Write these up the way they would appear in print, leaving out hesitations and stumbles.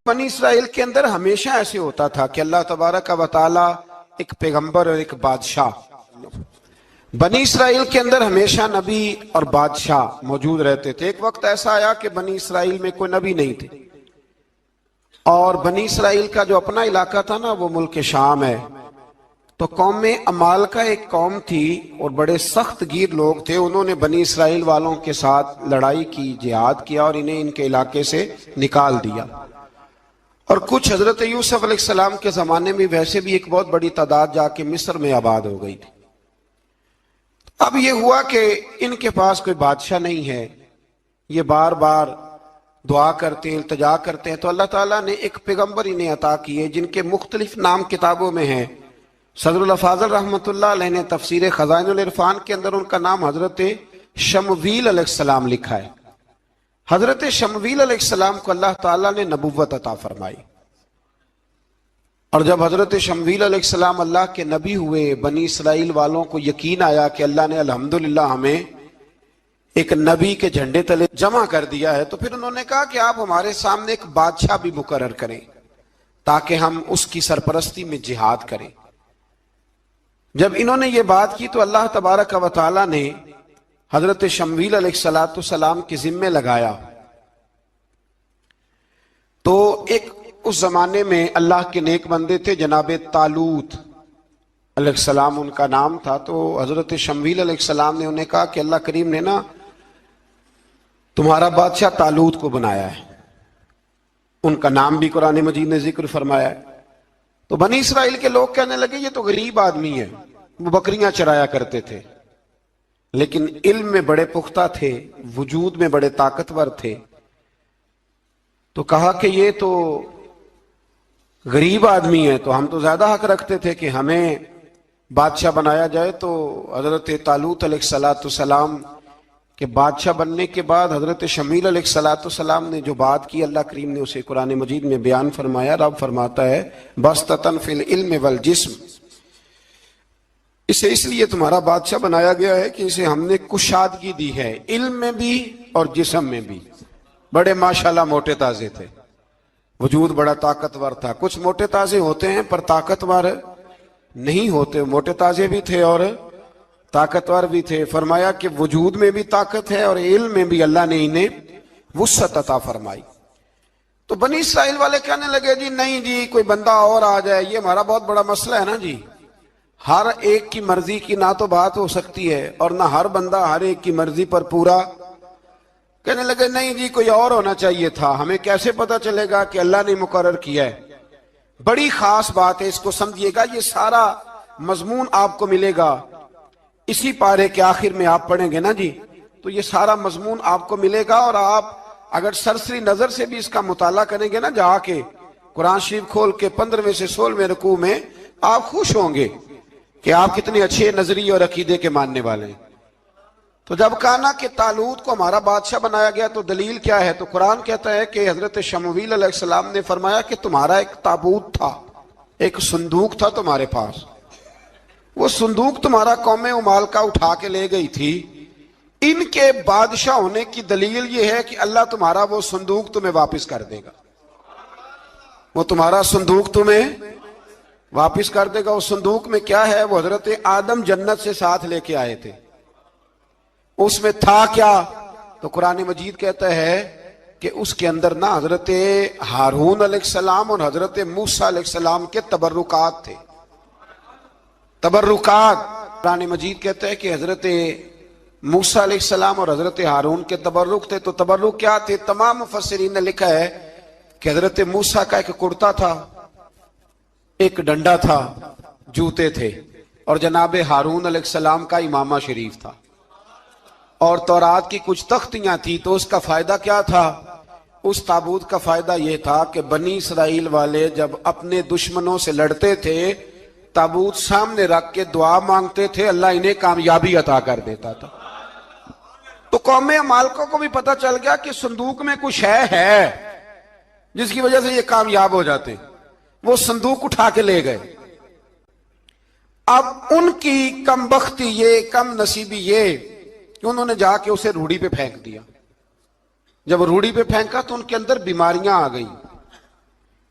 بنی اسرائیل کے اندر ہمیشہ ایسے ہوتا تھا کہ اللہ تبارک و تعالی ایک پیغمبر اور ایک بادشاہ، بنی اسرائیل کے اندر ہمیشہ نبی اور بادشاہ موجود رہتے تھے۔ ایک وقت ایسا آیا کہ بنی اسرائیل میں کوئی نبی نہیں تھے، اور بنی اسرائیل کا جو اپنا علاقہ تھا نا وہ ملک شام ہے، تو قوم عمال کا ایک قوم تھی اور بڑے سخت گیر لوگ تھے۔ انہوں نے بنی اسرائیل والوں کے ساتھ لڑائی کی، جہاد کیا اور انہیں ان کے علاقے سے نکال دیا۔ اور کچھ حضرت یوسف علیہ السلام کے زمانے میں ویسے بھی ایک بہت بڑی تعداد جا کے مصر میں آباد ہو گئی تھی۔ اب یہ ہوا کہ ان کے پاس کوئی بادشاہ نہیں ہے، یہ بار بار دعا کرتے ہیں، التجا کرتے ہیں، تو اللہ تعالیٰ نے ایک پیغمبر انہیں عطا کیے جن کے مختلف نام کتابوں میں ہیں۔ صدر الافاضل رحمۃ اللہ علیہ نے تفسیر خزائن العرفان کے اندر ان کا نام حضرت شمویل علیہ السلام لکھا ہے۔ حضرت شمویل علیہ السلام کو اللہ تعالیٰ نے نبوت عطا فرمائی، اور جب حضرت شمویل علیہ السلام اللہ کے نبی ہوئے، بنی اسرائیل والوں کو یقین آیا کہ اللہ نے الحمدللہ ہمیں ایک نبی کے جھنڈے تلے جمع کر دیا ہے، تو پھر انہوں نے کہا کہ آپ ہمارے سامنے ایک بادشاہ بھی مقرر کریں تاکہ ہم اس کی سرپرستی میں جہاد کریں۔ جب انہوں نے یہ بات کی تو اللہ تبارک و تعالیٰ نے حضرت شمویل علیہ السلام کے ذمے لگایا۔ تو ایک اس زمانے میں اللہ کے نیک بندے تھے، جناب طالوت علیہ السلام ان کا نام تھا۔ تو حضرت شمویل علیہ السلام نے انہیں کہا کہ اللہ کریم نے نا تمہارا بادشاہ طالوت کو بنایا ہے، ان کا نام بھی قرآن مجید نے ذکر فرمایا ہے۔ تو بنی اسرائیل کے لوگ کہنے لگے یہ تو غریب آدمی ہے، وہ بکریاں چرایا کرتے تھے، لیکن علم میں بڑے پختہ تھے، وجود میں بڑے طاقتور تھے۔ تو کہا کہ یہ تو غریب آدمی ہے، تو ہم تو زیادہ حق رکھتے تھے کہ ہمیں بادشاہ بنایا جائے۔ تو حضرت طالوت علیہ السلام کہ بادشاہ بننے کے بعد حضرت شمویل علیہ السلام نے جو بات کی، اللہ کریم نے اسے قرآن مجید میں بیان فرمایا۔ رب فرماتا ہے بسطۃ فی العلم والجسم، اسے اس لیے تمہارا بادشاہ بنایا گیا ہے کہ اسے ہم نے کشادگی دی ہے، علم میں بھی اور جسم میں بھی۔ بڑے ماشاءاللہ موٹے تازے تھے، وجود بڑا طاقتور تھا۔ کچھ موٹے تازے ہوتے ہیں پر طاقتور نہیں ہوتے، موٹے تازے بھی تھے اور طاقتور بھی تھے۔ فرمایا کہ وجود میں بھی طاقت ہے اور علم میں بھی اللہ نے انہیں وسعت عطا فرمائی۔ تو بنی اسرائیل والے کہنے لگے جی نہیں جی کوئی بندہ اور آ جائے، یہ ہمارا بہت بڑا مسئلہ ہے نا جی، ہر ایک کی مرضی کی نہ تو بات ہو سکتی ہے اور نہ ہر بندہ ہر ایک کی مرضی پر پورا۔ کہنے لگے نہیں جی کوئی اور ہونا چاہیے تھا، ہمیں کیسے پتا چلے گا کہ اللہ نے مقرر کیا ہے؟ بڑی خاص بات ہے، اس کو سمجھیے گا، یہ سارا مضمون آپ کو ملے گا اسی پارے کے آخر میں، آپ پڑھیں گے نا جی تو یہ سارا مضمون آپ کو ملے گا، اور آپ اگر سرسری نظر سے بھی اس کا مطالعہ کریں گے نا جا کے قرآن شریف کھول کے 15ویں سے 16ویں رکوع میں، آپ خوش ہوں گے کہ آپ کتنے اچھے نظریے اور عقیدے کے ماننے والے ہیں۔ تو جب کہا نا کہ طالوت کو ہمارا بادشاہ بنایا گیا تو دلیل کیا ہے؟ تو قرآن کہتا ہے کہ حضرت شمویل علیہ السلام نے فرمایا کہ تمہارا ایک تابوت تھا، ایک صندوق تھا تمہارے پاس، وہ صندوق تمہارا قوم عمال کا اٹھا کے لے گئی تھی۔ ان کے بادشاہ ہونے کی دلیل یہ ہے کہ اللہ تمہارا وہ صندوق تمہیں واپس کر دے گا، وہ تمہارا صندوق تمہیں واپس کر دے گا۔ اس صندوق میں کیا ہے؟ وہ حضرت آدم جنت سے ساتھ لے کے آئے تھے، اس میں تھا کیا؟ تو قرآن مجید کہتا ہے کہ اس کے اندر نا حضرت ہارون علیہ السلام اور حضرت موسیٰ علیہ السلام کے تبرکات تھے۔ تبرکات، قرآن مجید کہتا ہے کہ حضرت موسیٰ علیہ السلام اور حضرت ہارون کے تبرک تھے۔ تو تبرک کیا تھے؟ تمام مفسرین نے لکھا ہے کہ حضرت موسیٰ کا ایک کرتا تھا، ایک ڈنڈا تھا، جوتے تھے، اور جناب ہارون علیہ السلام کا امامہ شریف تھا، اور تورات کی کچھ تختیاں تھی۔ تو اس کا فائدہ کیا تھا؟ اس تابوت کا فائدہ یہ تھا کہ بنی اسرائیل والے جب اپنے دشمنوں سے لڑتے تھے، تابوت سامنے رکھ کے دعا مانگتے تھے، اللہ انہیں کامیابی عطا کر دیتا تھا۔ تو قوم عمالقہ کو بھی پتا چل گیا کہ صندوق میں کچھ ہے جس کی وجہ سے یہ کامیاب ہو جاتے، وہ صندوق اٹھا کے لے گئے۔ اب ان کی کم بختی یہ، کم نصیبی یہ کہ انہوں نے جا کے اسے روڑی پہ پھینک دیا۔ جب روڑی پہ پھینکا تو ان کے اندر بیماریاں آ گئیں،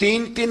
3-3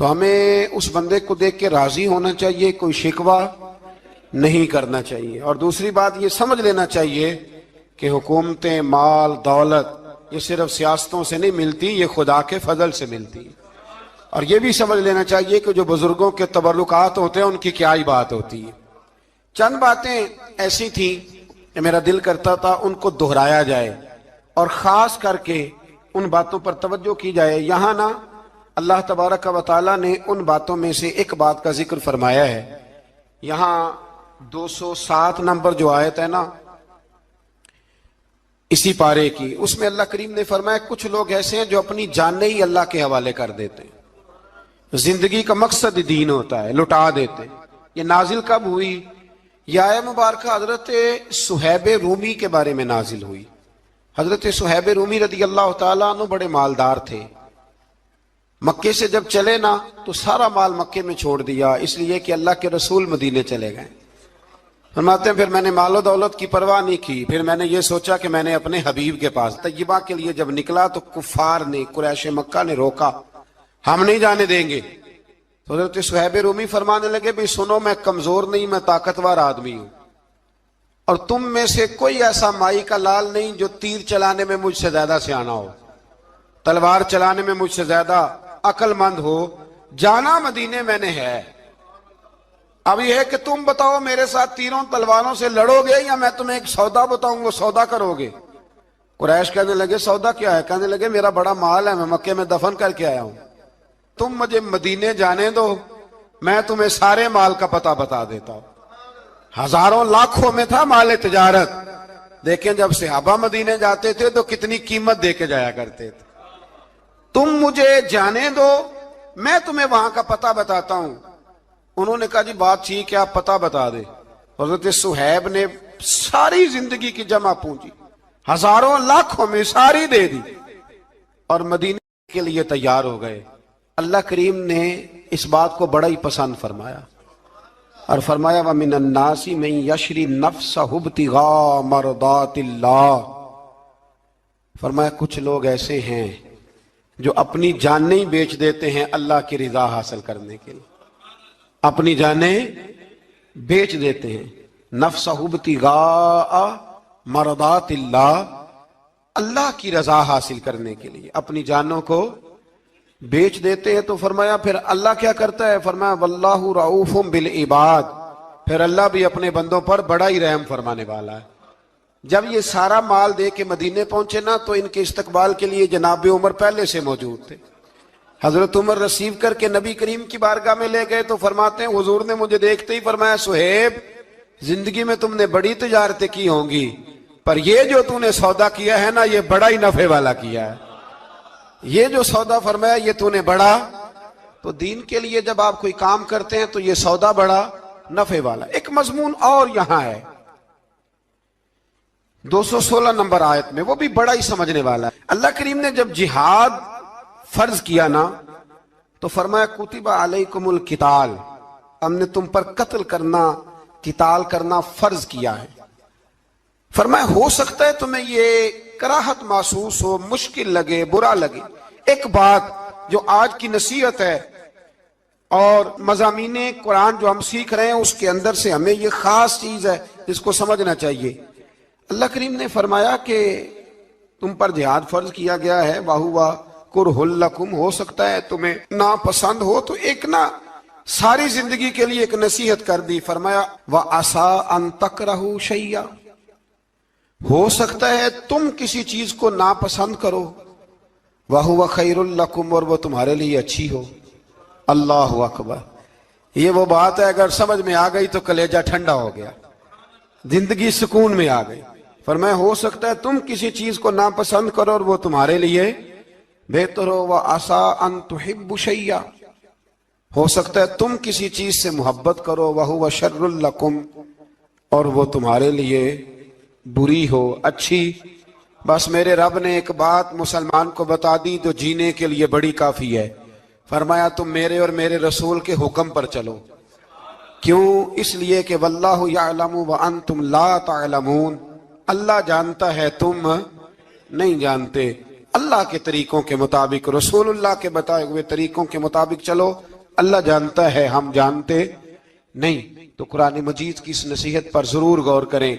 تو ہمیں اس بندے کو دیکھ کے راضی ہونا چاہیے، کوئی شکوہ نہیں کرنا چاہیے۔ اور دوسری بات یہ سمجھ لینا چاہیے کہ حکومتیں، مال، دولت یہ صرف سیاستوں سے نہیں ملتی، یہ خدا کے فضل سے ملتی۔ اور یہ بھی سمجھ لینا چاہیے کہ جو بزرگوں کے تبرکات ہوتے ہیں ان کی کیا ہی بات ہوتی ہے۔ چند باتیں ایسی تھیں کہ میرا دل کرتا تھا ان کو دہرایا جائے اور خاص کر کے ان باتوں پر توجہ کی جائے۔ یہاں نا اللہ تبارک و تعالیٰ نے ان باتوں میں سے ایک بات کا ذکر فرمایا ہے۔ یہاں 207 نمبر جو آیت ہے نا اسی پارے کی، اس میں اللہ کریم نے فرمایا کچھ لوگ ایسے ہیں جو اپنی جانیں ہی اللہ کے حوالے کر دیتے ہیں، زندگی کا مقصد دین ہوتا ہے، لٹا دیتے ہیں۔ یہ نازل کب ہوئی؟ یہ آیت مبارکہ حضرت صہیب رومی کے بارے میں نازل ہوئی۔ حضرت صہیب رومی رضی اللہ تعالیٰ عنہ بڑے مالدار تھے۔ مکے سے جب چلے نا تو سارا مال مکے میں چھوڑ دیا، اس لیے کہ اللہ کے رسول مدینے چلے گئے۔ فرماتے ہیں پھر میں نے مال و دولت کی پرواہ نہیں کی، پھر میں نے یہ سوچا کہ میں نے اپنے حبیب کے پاس طیبہ کے لیے جب نکلا تو کفار نے، قریش مکہ نے روکا، ہم نہیں جانے دیں گے۔ تو حضرت صہیب رومی فرمانے لگے بھی سنو، میں کمزور نہیں، میں طاقتور آدمی ہوں، اور تم میں سے کوئی ایسا مائی کا لال نہیں جو تیر چلانے میں مجھ سے زیادہ سیانا ہو، تلوار چلانے میں مجھ سے زیادہ عقل مند ہو، جانا مدینے میں نے ہے۔ اب یہ ہے کہ تم بتاؤ میرے ساتھ تیروں تلواروں سے لڑو گے یا میں تمہیں ایک سودا بتاؤں گا، سودا کرو گے؟ قریش کہنے لگے سودا کیا ہے؟ کہنے لگے میرا بڑا مال ہے، میں مکے میں دفن کر کے آیا ہوں، تم مجھے مدینے جانے دو، میں تمہیں سارے مال کا پتہ بتا دیتا ہوں۔ ہزاروں لاکھوں میں تھا مال تجارت، دیکھیں جب صحابہ مدینے جاتے تھے تو کتنی قیمت دے کے جایا کرتے تھے۔ تم مجھے جانے دو، میں تمہیں وہاں کا پتہ بتاتا ہوں۔ انہوں نے کہا جی بات ٹھیک ہے، آپ پتہ بتا دیں۔ حضرت صہیب نے ساری زندگی کی جمع پونجی ہزاروں لاکھوں میں ساری دے دی اور مدینے کے لیے تیار ہو گئے۔ اللہ کریم نے اس بات کو بڑا ہی پسند فرمایا اور فرمایا وَمِنَ النَّاسِ مَن يَشْرِي نَفْسَهُ ابْتِغَاءَ مَرْضَاتِ اللَّهِ، فرمایا کچھ لوگ ایسے ہیں جو اپنی جانیں ہی بیچ دیتے ہیں اللہ کی رضا حاصل کرنے کے لیے، اپنی جانیں بیچ دیتے ہیں۔ نَفْسَهُ ابْتِغَاءَ مَرْضَاتِ اللَّهِ، اللہ کی رضا حاصل کرنے کے لیے اپنی جانوں کو بیچ دیتے ہیں۔ تو فرمایا پھر اللہ کیا کرتا ہے؟ فرمایا واللہ رؤوف بالعباد، پھر اللہ بھی اپنے بندوں پر بڑا ہی رحم فرمانے والا ہے۔ جب یہ سارا مال دے کے مدینے پہنچے نا تو ان کے استقبال کے لیے جناب عمر پہلے سے موجود تھے۔ حضرت عمر ریسیو کر کے نبی کریم کی بارگاہ میں لے گئے تو فرماتے ہیں حضور نے مجھے دیکھتے ہی فرمایا صہیب زندگی میں تم نے بڑی تجارتیں کی ہوں گی، پر یہ جو تم نے سودا کیا ہے نا یہ بڑا ہی نفع والا کیا ہے، یہ جو سودا فرمایا یہ تو نے بڑا۔ تو دین کے لیے جب آپ کوئی کام کرتے ہیں تو یہ سودا بڑا نفع والا۔ ایک مضمون اور یہاں ہے 216 نمبر آیت میں، وہ بھی بڑا ہی سمجھنے والا ہے۔ اللہ کریم نے جب جہاد فرض کیا نا تو فرمایا کتب علیکم القتال، ہم نے تم پر قتل کرنا، قتال کرنا فرض کیا ہے۔ فرمایا ہو سکتا ہے تمہیں یہ کراہت محسوس ہو، مشکل لگے، برا لگے۔ ایک بات جو آج کی نصیحت ہے اور مضامین قرآن جو ہم سیکھ رہے ہیں اس کے اندر سے ہمیں یہ خاص چیز ہے جس کو سمجھنا چاہیے۔ اللہ کریم نے فرمایا کہ تم پر جہاد فرض کیا گیا ہے، وَهُوَ كُرْهٌ لَكُمْ، ہو سکتا ہے تمہیں ناپسند ہو، تو ایک نا ساری زندگی کے لیے ایک نصیحت کر دی۔ فرمایا وَعَسَىٰ أَن تَكْرَهُوا شَيْئًا، ہو سکتا ہے تم کسی چیز کو ناپسند کرو، وَهُوَ خَيْرٌ لَكُمْ، اور وہ تمہارے لیے اچھی ہو۔ اللہ اکبر، یہ وہ بات ہے اگر سمجھ میں آ گئی تو کلیجہ ٹھنڈا ہو گیا، زندگی سکون میں آ گئی۔ فرمایا ہو سکتا ہے تم کسی چیز کو ناپسند کرو اور وہ تمہارے لیے بہتر ہو۔ وَعَسَىٰ أَن تُحِبُّوا شَيْئًا، ہو سکتا ہے تم کسی چیز سے محبت کرو، وَهُوَ شَرٌّ لَكُمْ، اور وہ تمہارے لیے بری ہو، اچھی۔ بس میرے رب نے ایک بات مسلمان کو بتا دی تو جینے کے لیے بڑی کافی ہے۔ فرمایا تم میرے اور میرے رسول کے حکم پر چلو۔ کیوں؟ اس لیے کہ واللہ یعلم وانتم لا تعلمون، اللہ جانتا ہے تم نہیں جانتے۔ اللہ کے طریقوں کے مطابق، رسول اللہ کے بتائے ہوئے طریقوں کے مطابق چلو اللہ جانتا ہے، ہم جانتے نہیں۔ تو قرآن مجید کی اس نصیحت پر ضرور غور کریں۔